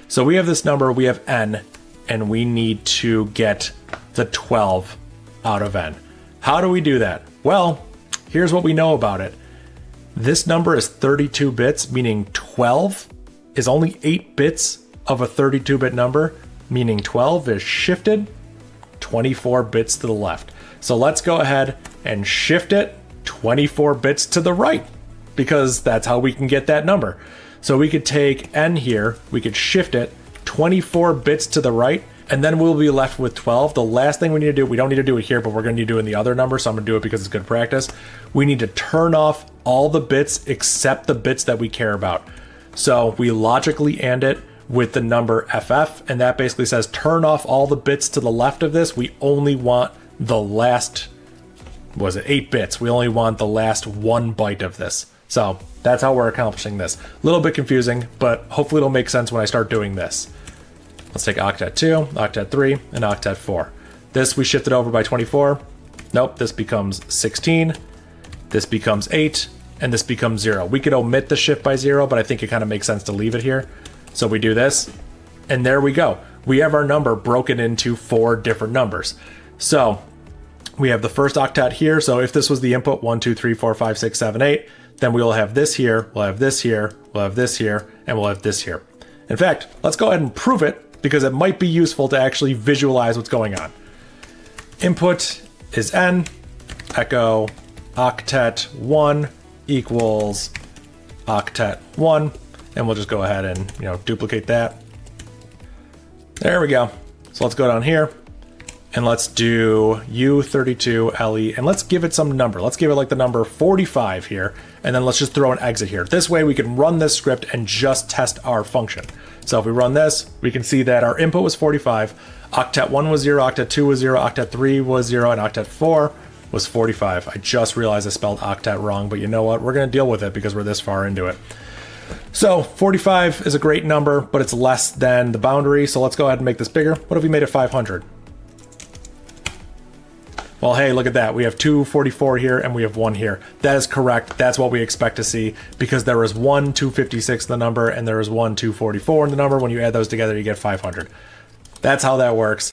So we have this number, we have n, and we need to get the 12 out of n. How do we do that? Well, here's what we know about it. This number is 32 bits, meaning 12 is only 8 bits of a 32-bit number, meaning 12 is shifted 24 bits to the left. So let's go ahead and shift it 24 bits to the right, because that's how we can get that number. So we could take n here, we could shift it 24 bits to the right, and then we'll be left with 12. The last thing we need to do, we don't need to do it here, but we're going to need to do it in the other number, so I'm going to do it because it's good practice. We need to turn off all the bits except the bits that we care about. So we logically AND it with the number FF, and that basically says turn off all the bits to the left of this. We only want the last, what was it, 8 bits. We only want the last 1 byte of this. So that's how we're accomplishing this. A little bit confusing, but hopefully it'll make sense when I start doing this. Let's take octet 2, octet 3, and octet 4. This we shifted over by 24. Nope, this becomes 16. This becomes 8, and this becomes 0. We could omit the shift by 0, but I think it kind of makes sense to leave it here. So we do this, and there we go. We have our number broken into 4 different numbers. So we have the first octet here. So if this was the input 1, 2, 3, 4, 5, 6, 7, 8, then we will have this here, we'll have this here, we'll have this here, and we'll have this here. In fact, let's go ahead and prove it, because it might be useful to actually visualize what's going on. Input is n, echo octet 1 equals octet 1, and we'll just go ahead and duplicate that. There we go. So let's go down here and let's do U32LE, and let's give it some number. Let's give it like the number 45 here, and then let's just throw an exit here. This way we can run this script and just test our function. So if we run this, we can see that our input was 45, octet 1 was 0, octet 2 was 0, octet 3 was 0, and octet 4 was 45. I just realized I spelled octet wrong, but you know what? We're going to deal with it because we're this far into it. So 45 is a great number, but it's less than the boundary, so let's go ahead and make this bigger. What if we made it 500? Well, hey, look at that. We have 244 here and we have 1 here. That is correct. That's what we expect to see, because there is 1 256 in the number and there is 1 244 in the number. When you add those together, you get 500. That's how that works.